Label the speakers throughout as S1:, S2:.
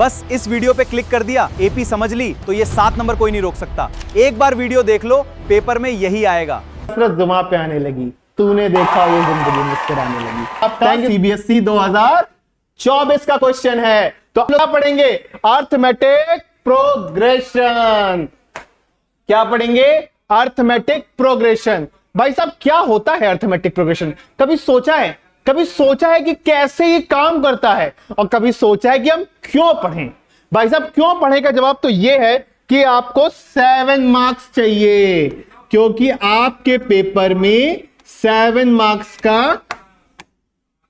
S1: बस इस वीडियो पे क्लिक कर दिया, एपी समझ ली, तो ये 7 नंबर कोई नहीं रोक सकता। एक बार वीडियो देख लो, पेपर में यही आएगा।
S2: जुमा पे आने लगी, तूने देखा ये जिंदगी मुस्कुराने लगी। आपका सीबीएसई 2024 का क्वेश्चन है, तो हम लोग पढ़ेंगे अर्थमेटिक प्रोग्रेशन। क्या पढ़ेंगे? Arithmetic progression. भाई साहब क्या होता है अर्थमेटिक प्रोग्रेशन? कभी सोचा है? कभी सोचा है कि कैसे ये काम करता है? और कभी सोचा है कि हम क्यों पढ़ें? भाई साहब क्यों पढ़े का जवाब तो ये है कि आपको 7 मार्क्स चाहिए, क्योंकि आपके पेपर में 7 मार्क्स का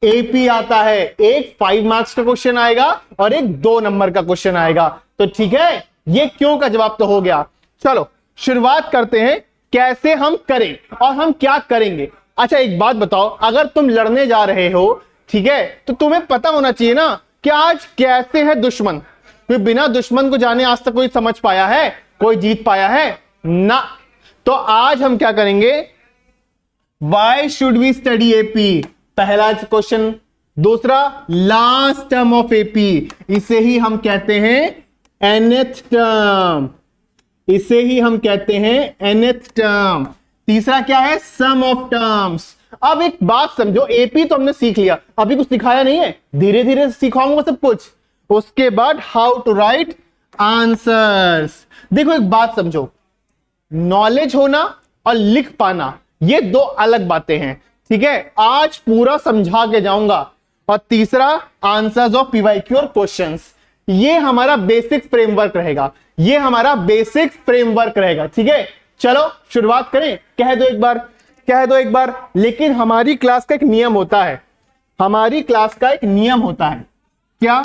S2: एपी आता है। एक 5 मार्क्स का क्वेश्चन आएगा और एक 2 नंबर का क्वेश्चन आएगा। तो ठीक है, ये क्यों का जवाब तो हो गया। चलो शुरुआत करते हैं कैसे हम करें और हम क्या करेंगे। अच्छा एक बात बताओ, अगर तुम लड़ने जा रहे हो, ठीक है, तो तुम्हें पता होना चाहिए ना कि आज कैसे है दुश्मन। तो बिना दुश्मन को जाने आज तक कोई समझ पाया है? कोई जीत पाया है ना। तो आज हम क्या करेंगे? Why should we study AP? पहला क्वेश्चन। दूसरा, लास्ट टर्म ऑफ एपी, इसे ही हम कहते हैं nth टर्म, इसे ही हम कहते हैं nth टर्म। तीसरा क्या है? सम ऑफ टर्म्स। अब एक बात समझो, एपी तो हमने सीख लिया, अभी कुछ सिखाया नहीं है, धीरे धीरे सिखाऊंगा सब कुछ। उसके बाद हाउ टू राइट आंसर्स। देखो एक बात समझो, नॉलेज होना और लिख पाना ये 2 अलग बातें हैं, ठीक है। आज पूरा समझा के जाऊंगा। और तीसरा, आंसर्स ऑफ पीवाईक्यू और क्वेश्चंस, ये हमारा बेसिक फ्रेमवर्क रहेगा, ये हमारा बेसिक फ्रेमवर्क रहेगा, ठीक है। चलो शुरुआत करें। कह दो एक बार, कह दो एक बार। लेकिन हमारी क्लास का एक नियम होता है, हमारी क्लास का एक नियम होता है। क्या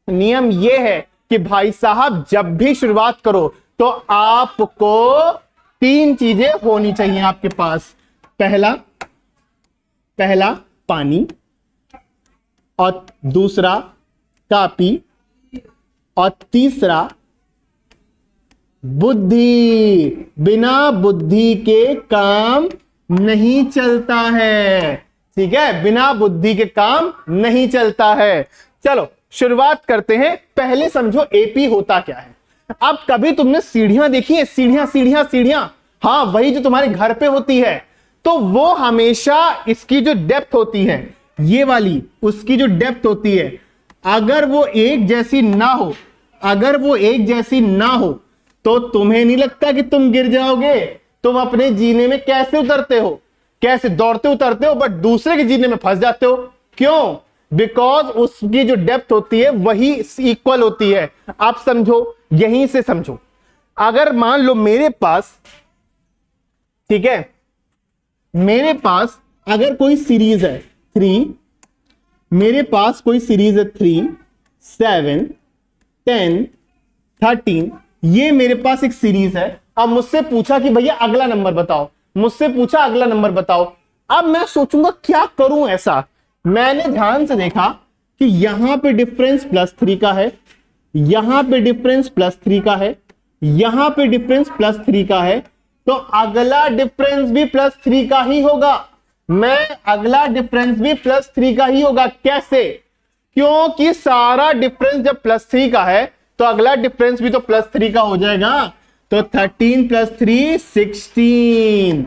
S2: नियम? ये है कि भाई साहब जब भी शुरुआत करो तो आपको 3 चीजें होनी चाहिए आपके पास। पहला पानी, और दूसरा कॉपी, और तीसरा बुद्धि। बिना बुद्धि के काम नहीं चलता है, ठीक है, बिना बुद्धि के काम नहीं चलता है। चलो शुरुआत करते हैं। पहले समझो एपी होता क्या है। अब कभी तुमने सीढ़ियां देखी है? सीढ़ियां सीढ़ियां सीढ़ियां, हाँ वही जो तुम्हारे घर पे होती है। तो वो हमेशा इसकी जो डेप्थ होती है, ये वाली, उसकी जो डेप्थ होती है, अगर वो एक जैसी ना हो, अगर वो एक जैसी ना हो, तो तुम्हें नहीं लगता कि तुम गिर जाओगे? तुम अपने जीने में कैसे उतरते हो, कैसे दौड़ते उतरते हो, बट दूसरे के जीने में फंस जाते हो। क्यों? बिकॉज उसकी जो डेप्थ होती है वही इक्वल होती है। आप समझो, यहीं से समझो। अगर मान लो मेरे पास, ठीक है, मेरे पास अगर कोई सीरीज है 3, मेरे पास कोई सीरीज है 3, 7, 10, 13, ये मेरे पास एक सीरीज है। अब मुझसे पूछा कि भैया अगला नंबर बताओ, मुझसे पूछा अगला नंबर बताओ। अब मैं सोचूंगा क्या करूं ऐसा। मैंने ध्यान से देखा कि यहां पे डिफरेंस +3 का है, यहां पे डिफरेंस +3 का है, यहां पे डिफरेंस +3 का है, तो अगला डिफरेंस भी +3 का ही होगा। मैं अगला डिफरेंस भी +3 का ही होगा। कैसे? क्योंकि सारा डिफरेंस जब +3 का है तो अगला डिफरेंस भी तो +3 का हो जाएगा। तो 13 + 3 16,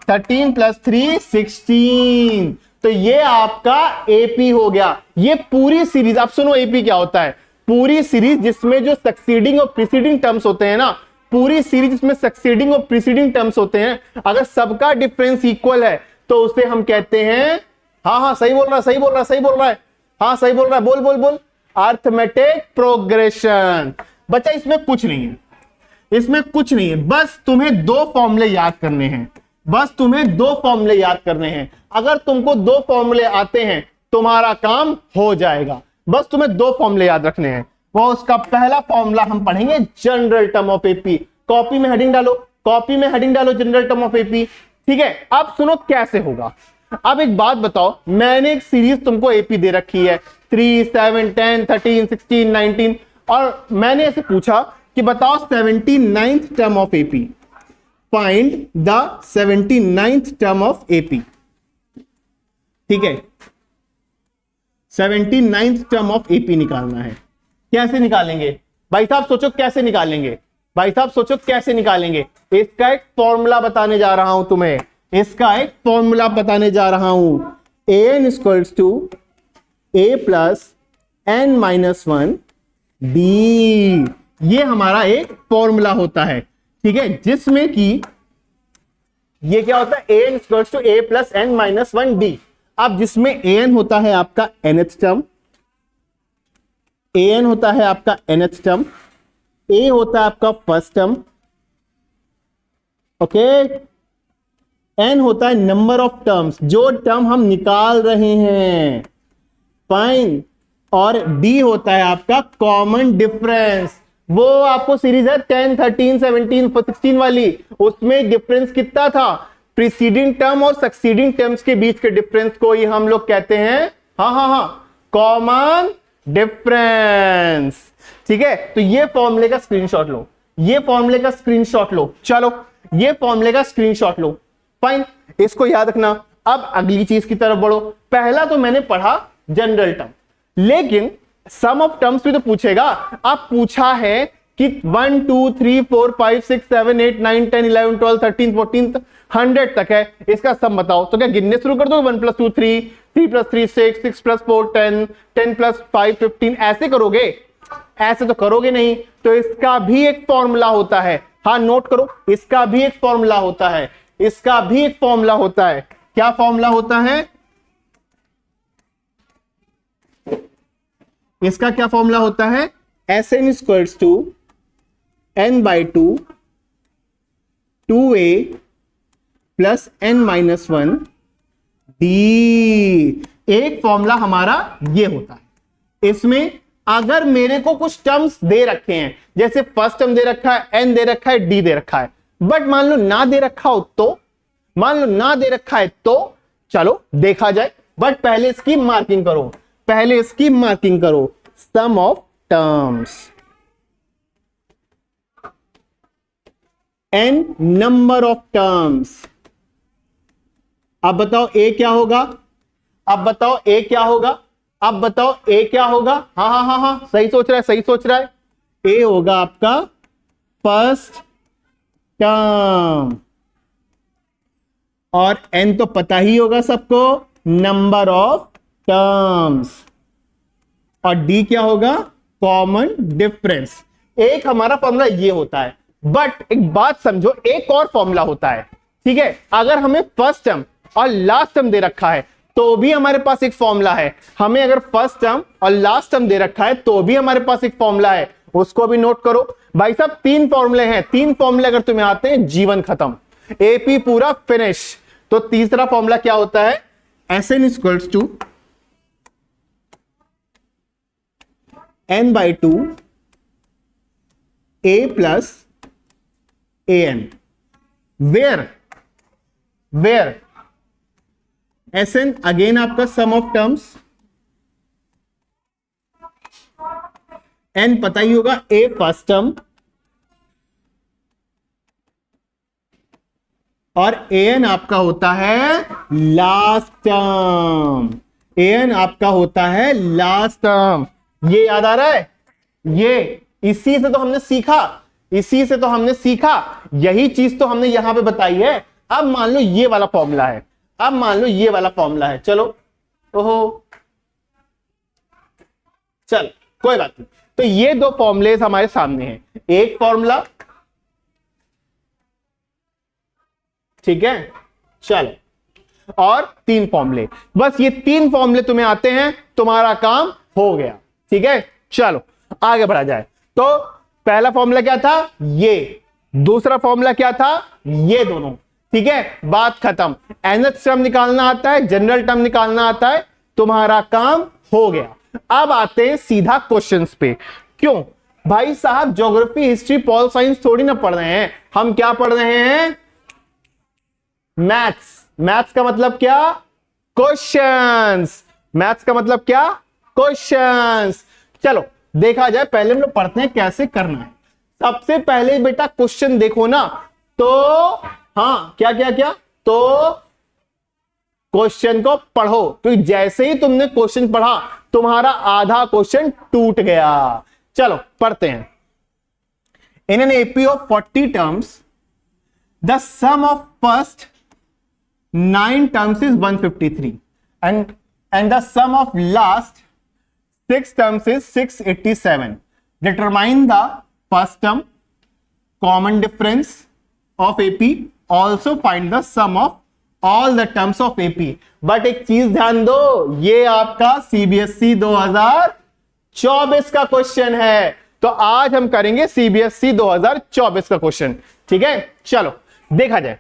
S2: 13 + 3 16। तो ये आपका एपी हो गया। ये पूरी सीरीज, आप सुनो एपी क्या होता है। पूरी सीरीज जिसमें जो सक्सीडिंग और प्रीसीडिंग टर्म्स होते हैं ना, पूरी सीरीज जिसमें सक्सीडिंग और प्रीसीडिंग टर्म्स होते हैं, अगर सबका डिफरेंस इक्वल है तो उसे हम कहते हैं, हाँ सही बोल रहा है, सही बोल रहा है, सही बोल रहा है, हाँ सही बोल रहा है, बोल बोल बोल, अर्थमेटिक प्रोग्रेशन। बच्चा इसमें कुछ नहीं है, इसमें कुछ नहीं है, बस तुम्हें 2 फॉर्मूले याद करने हैं, बस तुम्हें 2 फॉर्मूले याद करने हैं। अगर तुमको 2 फॉर्मूले आते हैं तुम्हारा काम हो जाएगा। बस तुम्हें 2 फॉर्मूले याद रखने हैं। वो उसका पहला फॉर्मूला हम पढ़ेंगे general term of AP. Copy में हेडिंग डालो, कॉपी में हेडिंग डालो, जनरल टर्म ऑफ एपी, ठीक है। अब सुनो कैसे होगा। अब एक बात बताओ, मैंने एक सीरीज तुमको एपी दे रखी है 3, 7, 10, 13, 16, 19, और मैंने ऐसे पूछा कि बताओ 79th term of AP, find the 79th term of AP, ठीक है। 79th टर्म ऑफ एपी निकालना है। कैसे निकालेंगे भाई साहब, सोचो कैसे निकालेंगे, भाई साहब सोचो कैसे निकालेंगे। इसका एक फॉर्मूला बताने जा रहा हूं तुम्हें, इसका एक फॉर्मूला बताने जा रहा हूं। an equals to a plus n minus 1 d, ये हमारा एक फॉर्मूला होता है, ठीक है, जिसमें कि ये क्या होता है, an equals to a plus n minus 1 d। अब जिसमें an होता है आपका nth टर्म, an होता है आपका nth टर्म, a होता है आपका फर्स्ट टर्म, ओके, n होता है नंबर ऑफ टर्म्स, जो टर्म हम निकाल रहे हैं, फाइन, और d होता है आपका कॉमन डिफरेंस। वो आपको सीरीज है 10, 13, 17, 16 वाली, उसमें डिफरेंस कितना था, प्रीसीडिंग टर्म और सक्सीडिंग टर्म्स के बीच के डिफरेंस को ही हम लोग कहते हैं, हाँ, कॉमन डिफरेंस, ठीक है। तो ये फॉर्मूले का स्क्रीनशॉट लो, ये फॉर्मूले का स्क्रीनशॉट लो, चलो ये फॉर्मूले का स्क्रीनशॉट लो, फाइन, इसको याद रखना। अब अगली चीज की तरफ बढ़ो। पहला तो मैंने पढ़ा जनरल टर्म, लेकिन सम ऑफ टर्म्स भी तो पूछेगा। अब पूछा है कि 1 2 3 4 5 6 7 8 9 10 11 12 13 14 100 तक है, इसका सम बताओ। तो क्या गिनने शुरू कर दो, 1 + 2 3, 3 + 3 6, 6 + 4 10, 10 + 5 15, ऐसे करोगे? ऐसे तो करोगे नहीं। तो इसका भी एक फॉर्मूला होता है, हाँ नोट करो, इसका भी एक फॉर्मूला होता है, इसका भी एक फॉर्मूला होता है। क्या फॉर्मूला होता है इसका? क्या फॉर्मूला होता है? Sn equals to n/2 2a plus n minus 1 d। एक फॉर्मूला हमारा ये होता है। इसमें अगर मेरे को कुछ टर्म्स दे रखे हैं, जैसे फर्स्ट टर्म दे रखा है, n दे रखा है, d दे रखा है, बट मान लो ना दे रखा हो तो, मान लो ना दे रखा है तो चलो देखा जाए, बट पहले इसकी मार्किंग करो, पहले इसकी मार्किंग करो। Sum of terms, n number of terms. अब बताओ a क्या होगा? अब बताओ a क्या होगा? अब बताओ a क्या होगा? हाँ, सही सोच रहा है, सही सोच रहा है। a होगा आपका फर्स्ट टर्म, और n तो पता ही होगा सबको, नंबर ऑफ टर्म्स, और d क्या होगा? Common difference. एक हमारा फॉर्मूला ये होता है, बट एक बात समझो, एक और फॉर्मूला होता है, ठीक है। अगर हमें फर्स्ट टर्म और लास्ट टर्म दे रखा है तो भी हमारे पास एक फॉर्मूला है। हमें अगर फर्स्ट टर्म और लास्ट टर्म दे रखा है तो भी हमारे पास एक फॉर्मूला है, उसको भी नोट करो। भाई साहब 3 फॉर्मूले हैं, 3 फॉर्मूले अगर तुम्हें आते हैं जीवन खत्म, एपी पूरा फिनिश। तो तीसरा फॉर्मूला क्या होता है? Sn equals to n/2 a plus an, where Sn again आपका सम ऑफ टर्म्स, n पता ही होगा, a फर्स्ट टर्म और an आपका होता है लास्ट टर्म, an आपका होता है लास्ट टर्म। ये याद आ रहा है? ये इसी से तो हमने सीखा, इसी से तो हमने सीखा, यही चीज तो हमने यहां पे बताई है। अब मान लो ये वाला फॉर्मूला है, अब मान लो ये वाला फॉर्मूला है, चलो ओहो चल कोई बात नहीं। तो ये 2 फॉर्मूले हमारे सामने हैं, एक फॉर्मूला, ठीक है, चलो, और 3 फॉर्मूले। बस ये 3 फॉर्मूले तुम्हें आते हैं, तुम्हारा काम हो गया, ठीक है। चलो आगे बढ़ा जाए। तो पहला फॉर्मूला क्या था? ये। दूसरा फॉर्मूला क्या था? ये दोनों, ठीक है, बात खत्म। nth टर्म निकालना आता है, जनरल टर्म निकालना आता है, तुम्हारा काम हो गया। अब आते हैं सीधा क्वेश्चंस पे। क्यों भाई साहब? ज्योग्राफी, हिस्ट्री, पॉल साइंस थोड़ी ना पढ़ रहे हैं हम, क्या पढ़ रहे हैं? मैथ्स। मैथ्स का मतलब क्या? क्वेश्चंस। मैथ्स का मतलब क्या? क्वेश्चंस। चलो देखा जाए, पहले हम लोग पढ़ते हैं कैसे करना है। सबसे पहले बेटा क्वेश्चन देखो ना, तो हाँ क्या तो क्वेश्चन को पढ़ो। तो जैसे ही तुमने क्वेश्चन पढ़ा, तुम्हारा आधा क्वेश्चन टूट गया। चलो पढ़ते हैं। In an AP of 40 terms the sum of first 9 terms is 153 and the sum of last 6 terms is 687. Determine the first term, common difference of AP, also find the sum of all the terms of AP. But एक चीज ध्यान दो, ये आपका CBSE 2024 का question है, तो आज हम करेंगे CBSE 2024 का क्वेश्चन। ठीक है, चलो देखा जाए।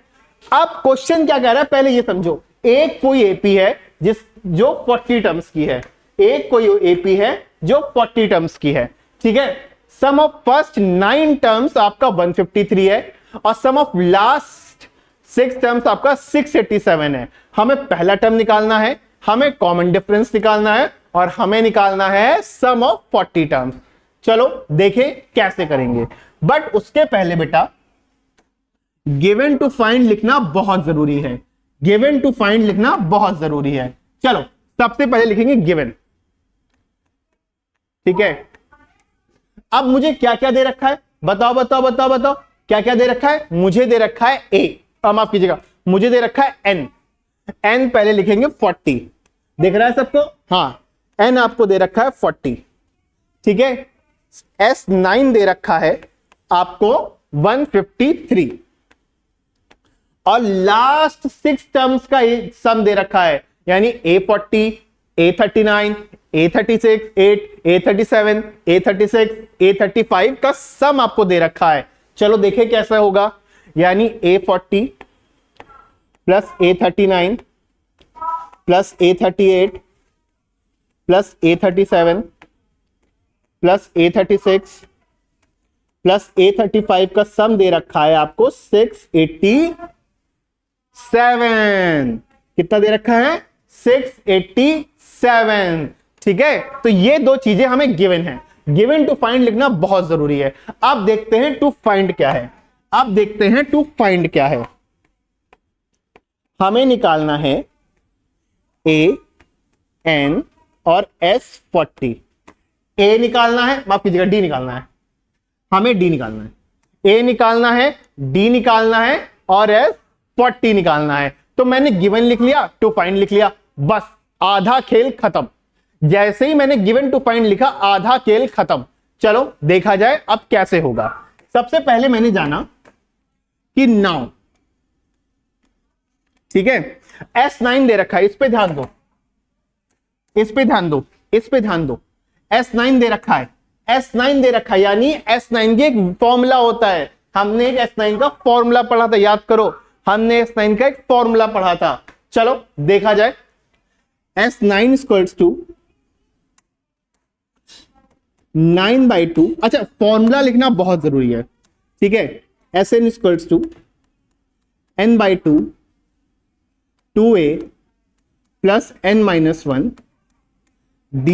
S2: अब क्वेश्चन क्या कह रहा है पहले ये समझो। एक कोई एपी है जो 40 टर्म्स की है, एक कोई एपी है जो 40 टर्म्स की है। ठीक है, सम ऑफ फर्स्ट 9 टर्म्स आपका 153 है और सम ऑफ लास्ट 6 टर्म्स आपका 687 है। हमें पहला टर्म निकालना है, हमें कॉमन डिफरेंस निकालना है और हमें निकालना है सम ऑफ 40 टर्म्स। चलो देखें कैसे करेंगे, बट उसके पहले बेटा गिवन टू फाइंड लिखना बहुत जरूरी है। गिवन टू फाइंड लिखना बहुत जरूरी है। चलो सबसे पहले लिखेंगे गिवन। ठीक है, अब मुझे क्या क्या दे रखा है, बताओ बताओ बताओ बताओ, क्या क्या दे रखा है। मुझे दे रखा है ए, माफ कीजिएगा, मुझे दे रखा है एन। एन पहले लिखेंगे 40, दिख रहा है सबको। हाँ, एन आपको दे रखा है 40। ठीक है, एस 9 दे रखा है आपको 153 और लास्ट 6 टर्म्स का सम दे रखा है, यानी A40, A39, A36, A37, A36, A35 का सम आपको दे रखा है। चलो देखें कैसा होगा, यानी A40 plus A39 plus A38 plus A37 plus A36 plus A35 का सम दे रखा है आपको 687। कितना दे रखा है, 687। ठीक है, तो ये दो चीजें हमें गिवन है। गिवन टू फाइंड लिखना बहुत जरूरी है। अब देखते हैं टू फाइंड क्या है। अब देखते हैं टू फाइंड क्या है। हमें निकालना है ए, एन और एस 40। ए निकालना है, माफ कीजिएगा डी निकालना है, हमें डी निकालना है। ए निकालना है, डी निकालना है और एस 40 निकालना है। तो मैंने गिवन लिख लिया, टू फाइंड लिख लिया, बस आधा खेल खत्म। जैसे ही मैंने गिवन टू फाइंड लिखा, आधा खेल खत्म। चलो देखा जाए अब कैसे होगा। सबसे पहले मैंने जाना कि नाउ, ठीक है, S9 दे रखा है, इस पे ध्यान दो, इस पे ध्यान दो, इस पे ध्यान दो। S9 दे रखा है, S9 दे रखा है, यानी S9 की एक फॉर्मूला होता है। हमने एक S9 का फॉर्मूला पढ़ा था, याद करो, हमने S9 का एक फॉर्मूला पढ़ा था। चलो देखा जाए। S9 equals to 9/2। अच्छा, फॉर्मूला लिखना बहुत जरूरी है। ठीक है, Sn equals to n/2 2a plus n-1 d।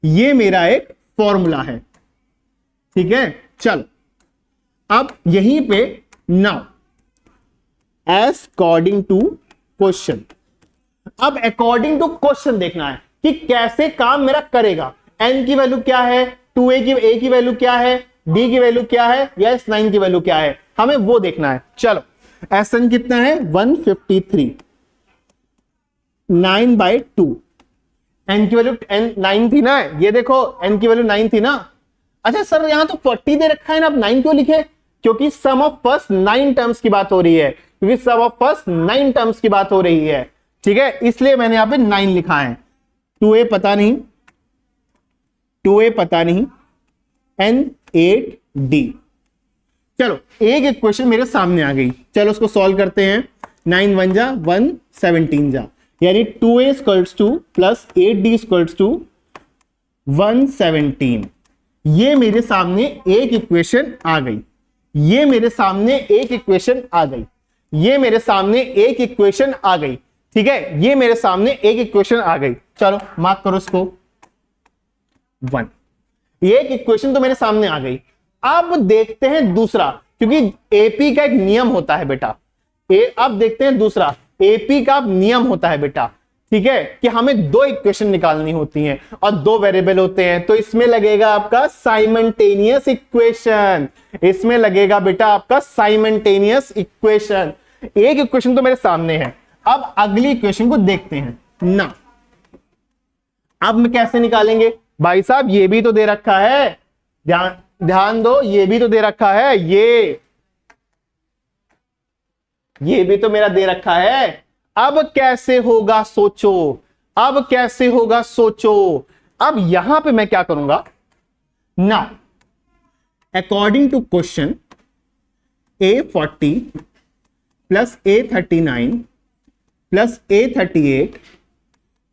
S2: ये मेरा एक फॉर्मूला है। ठीक है, चल अब यहीं पे now as according to question. अब अकॉर्डिंग टू क्वेश्चन देखना है कि कैसे काम मेरा करेगा। n की वैल्यू क्या है, 2a की वैल्यू क्या है, d की वैल्यू क्या है, या S9 की वैल्यू क्या है, हमें वो देखना है। चलो Sn कितना है, 153, 9/2। n की वैल्यू 9 थी ना, ये देखो n की वैल्यू 9 थी ना। अच्छा सर यहां तो 40 दे रखा है ना, अब 9 क्यों लिखे, क्योंकि सम ऑफ फर्स्ट 9 टर्म्स की बात हो रही है, क्योंकि सम ऑफ फर्स्ट 9 टर्म्स की बात हो रही है। ठीक है, इसलिए मैंने यहां पे 9 लिखा है। 2a पता नहीं, 2a पता नहीं, n8d। चलो एक इक्वेशन मेरे सामने आ गई, चलो उसको सॉल्व करते हैं। 9 1 जा 1, 17 जा, यानी 2a equals to plus 8d equals to 117। ये मेरे सामने एक इक्वेशन आ गई, ये मेरे सामने एक इक्वेशन आ गई, ये मेरे सामने एक इक्वेशन आ गई। ठीक है, ये मेरे सामने एक इक्वेशन आ गई। चलो मार्क करो इसको 1। एक इक्वेशन तो मेरे सामने आ गई। अब देखते हैं दूसरा, क्योंकि एपी का एक नियम होता है बेटा। अब देखते हैं दूसरा, एपी का नियम होता है बेटा ठीक है, कि हमें दो इक्वेशन निकालनी होती हैं और दो वेरिएबल होते हैं, तो इसमें लगेगा आपका साइमल्टेनियस इक्वेशन, इसमें लगेगा बेटा आपका साइमल्टेनियस इक्वेशन। एक इक्वेशन तो मेरे सामने है, अब अगली इक्वेशन को देखते हैं ना। अब मैं कैसे निकालेंगे भाई साहब, ये भी तो दे रखा है, ध्यान दो, ये भी तो दे रखा है, ये भी तो मेरा दे रखा है। अब कैसे होगा सोचो, अब कैसे होगा सोचो। अब यहां पे मैं क्या करूंगा ना, according to question A40 plus A39 plus A38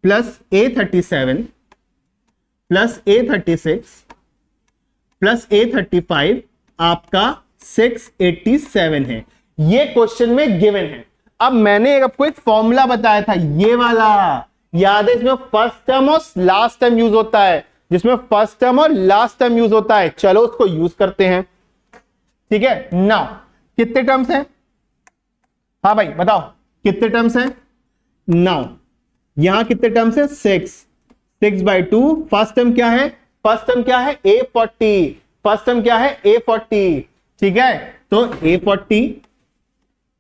S2: plus A37 plus A36 plus A35 आपका 687 है, ये क्वेश्चन में गिवन है। अब मैंने आपको एक फॉर्मूला बताया था, ये वाला याद है, इसमें फर्स्ट टर्म और लास्ट टर्म यूज होता है, जिसमें फर्स्ट टर्म और लास्ट टर्म यूज होता है। चलो उसको यूज करते हैं, ठीक है। नाउ कितने टर्म्स हैं, हाँ भाई बताओ कितने टर्म्स हैं। नाउ यहां कितने टर्म्स हैं, 6/2। फर्स्ट टर्म क्या है, फर्स्ट टर्म क्या है A40, फर्स्ट टर्म क्या है A40, ठीक है। तो A40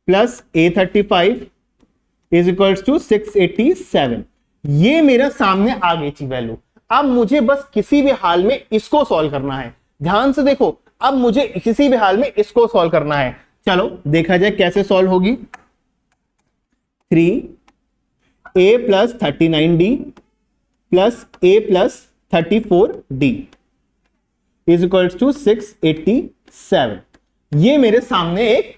S2: plus A35 is equals to 687, ये मेरा सामने आ गई थी वैल्यू। अब मुझे बस किसी भी हाल में इसको सॉल्व करना है, ध्यान से देखो, अब मुझे किसी भी हाल में इसको सॉल्व करना है। चलो देखा जाए कैसे सॉल्व होगी। 3A plus 39D plus A plus 34D is equals to 687, ये मेरे सामने एक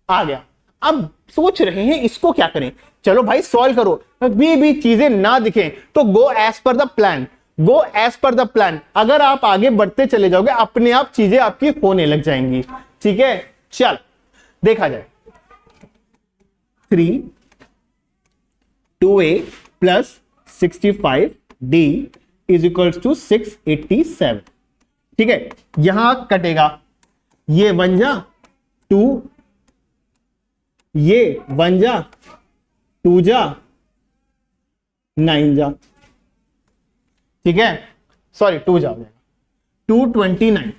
S2: आ गया। अब सोच रहे हैं इसको क्या करें, चलो भाई सॉल्व करो, अभी भी चीजें ना दिखें तो go as per the plan, go as per the plan. अगर आप आगे बढ़ते चले जाओगे अपने आप चीजें आपकी होने लग जाएंगी, ठीक है। चल देखा जाए, 2A plus 65D is equals to 687, ठीक है। यहां कटेगा, ये 1 जा 2, ये 1 जा 2 जा 9 जा, ठीक है, सॉरी 2 जा 229,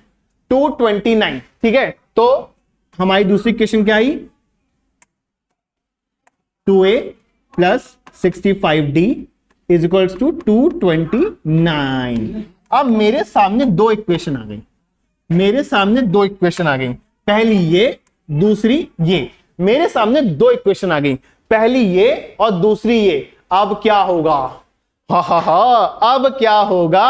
S2: 229, ठीक है। तो हमारी दूसरी इक्वेशन क्या आई, 2A plus 65D is equals to 229। अब मेरे सामने दो इक्वेशन आ गई, मेरे सामने दो इक्वेशन आ गई, पहली ये दूसरी ये, मेरे सामने दो इक्वेशन आ गई, पहली ये और दूसरी ये। अब क्या होगा, हा हा हा, अब क्या होगा,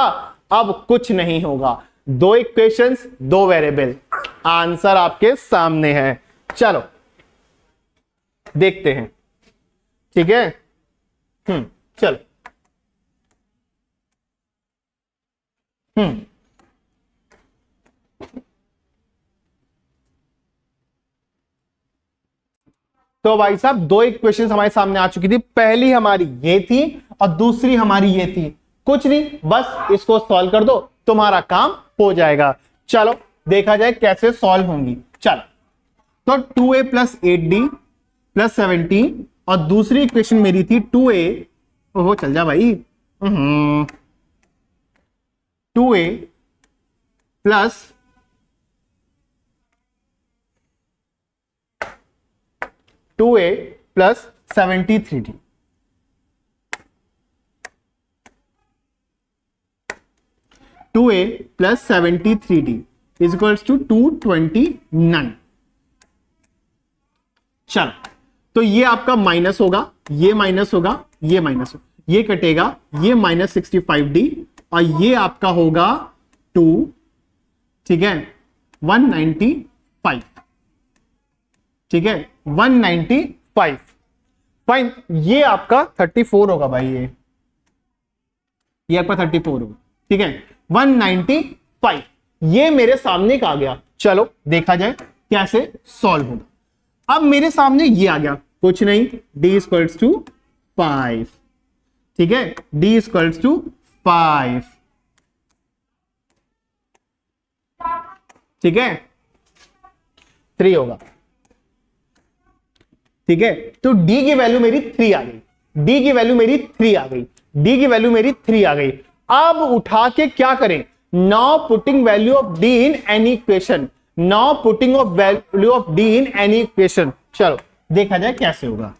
S2: अब कुछ नहीं होगा, दो इक्वेशंस दो वेरिएबल, आंसर आपके सामने है। चलो देखते हैं, ठीक है। चलो तो भाई साहब दो इक्वेशंस हमारे सामने आ चुकी थी, पहली हमारी ये थी और दूसरी हमारी ये थी। कुछ नहीं, बस इसको सॉल्व कर दो, तुम्हारा काम हो जाएगा। चलो देखा जाए कैसे सॉल्व होंगी। चलो तो 2A प्लस 8D प्लस 17 और दूसरी इक्वेशन मेरी थी 2A, ओहो चल जा भाई, 2A plus 2A plus 73D, 2A plus 73D is equals to 229। चलो तो ये आपका माइनस होगा, ये माइनस होगा, ये माइनस होगा, ये कटेगा, ये माइनस 65D और ये आपका होगा 2, ठीक है, 195, ठीक है, 195। फाइन, ये आपका 34 होगा भाई, ये आपका 34 होगा, ठीक है, 195, ये मेरे सामने का आ गया। चलो देखा जाए कैसे सॉल्व होगा। अब मेरे सामने ये आ गया, कुछ नहीं, d इक्वल्स टू 5, ठीक है, d इक्वल्स टू 5, ठीक है, 3 होगा, ठीक है। तो d की वैल्यू मेरी 3 आ गई, डी की वैल्यू मेरी 3 आ गई, डी की वैल्यू मेरी 3 आ गई। अब उठा के क्या करें, now putting value of D in any equation, now putting of value of D in any equation. चलो देखा जाए कैसे होगा।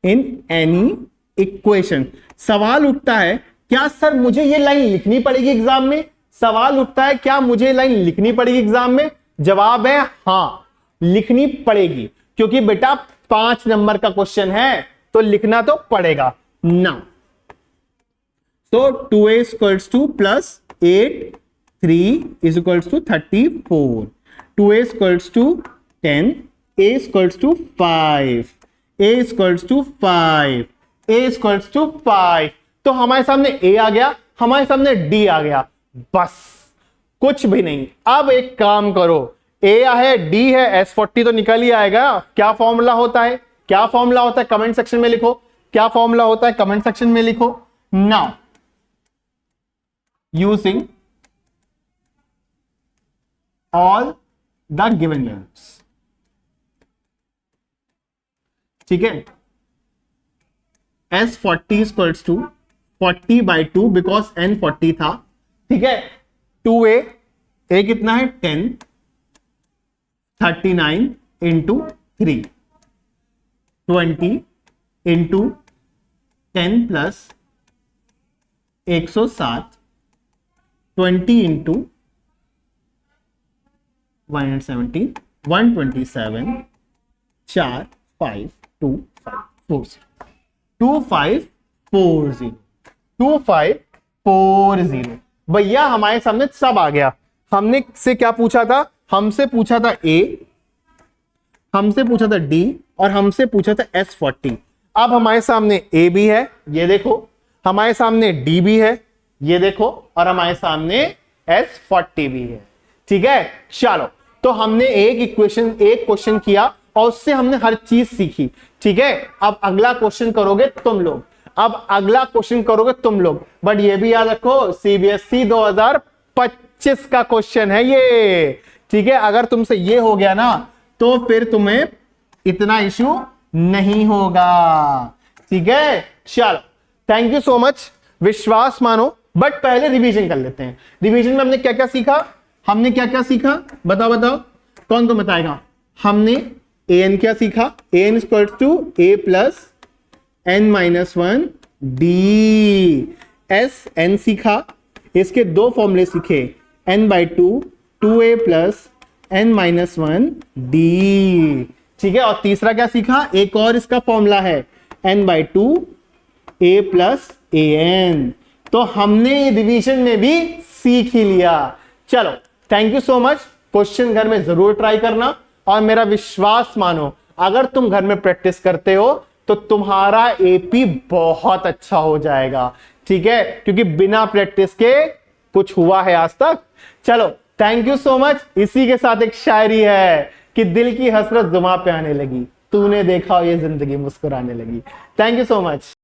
S2: इन एनी इक्वेशन, सवाल उठता है क्या सर मुझे ये लाइन लिखनी पड़ेगी एग्जाम में, सवाल उठता है क्या मुझे लाइन लिखनी पड़ेगी एग्जाम में? जवाब है हां, लिखनी पड़ेगी, क्योंकि बेटा 5 नंबर का क्वेश्चन है तो लिखना तो पड़ेगा ना। तो 2a equals to plus 8 3 is equals to 34, 2a equals to 10, a equals to 5, a equals to 5, a equals to 5। तो हमारे सामने a आ गया, हमारे सामने d आ गया, बस कुछ भी नहीं। अब एक काम करो, a है d है, S40 तो निकल ही आएगा। क्या फॉर्मूला होता है, क्या फॉर्मूला होता है कमेंट सेक्शन में लिखो, क्या फॉर्मूला होता है कमेंट सेक्शन में लिखो। Now using all the given values, ठीक है, S40 equals to 40/2 because n 40 था, ठीक है। 2a, a कितना है 10, 39 इंटू 3, 20 इंटू 10 प्लस 107, 20 इंटू 170, 127, 4 5 2 5 4 2540, 2540। भैया हमारे सामने सब आ गया। हमने से क्या पूछा था, हमसे पूछा था a, हमसे पूछा था d और हमसे पूछा था S40। अब हमारे सामने a भी है, ये देखो, हमारे सामने d भी है, ये देखो, और हमारे सामने S40 भी है, ठीक है। चलो तो हमने एक क्वेश्चन किया और उससे हमने हर चीज सीखी, ठीक है। अब अगला क्वेश्चन करोगे तुम लोग, अब अगला क्वेश्चन करोगे तुम लोग, बट ये भी याद रखो CBSE 2025 का क्वेश्चन है ये, ठीक है। अगर तुमसे ये हो गया ना तो फिर तुम्हें इतना इश्यू नहीं होगा, ठीक है। चलो थैंक यू सो मच, विश्वास मानो। बट पहले रिवीजन कर लेते हैं। रिवीजन में हमने क्या क्या सीखा, हमने क्या क्या सीखा, बताओ बताओ, कौन कौन बताएगा। हमने an क्या सीखा, an equals to a plus n minus 1 d, n सीखा, इसके दो फॉर्मूले सीखे, n/2 2a plus n minus 1 d, ठीक है। और तीसरा क्या सीखा, एक और इसका फॉर्मूला है n/2 a प्लस an। तो हमने रिवीजन में भी सीख ही लिया। चलो thank you so much, question घर में जरूर ट्राई करना, और मेरा विश्वास मानो अगर तुम घर में प्रैक्टिस करते हो तो तुम्हारा एपी बहुत अच्छा हो जाएगा, ठीक है, क्योंकि बिना प्रैक्टिस के कुछ हुआ है आज तक। चलो थैंक यू सो मच। इसी के साथ एक शायरी है कि दिल की हसरत जुबां पे आने लगी, तूने देखा ये जिंदगी मुस्कुराने लगी। Thank you so much.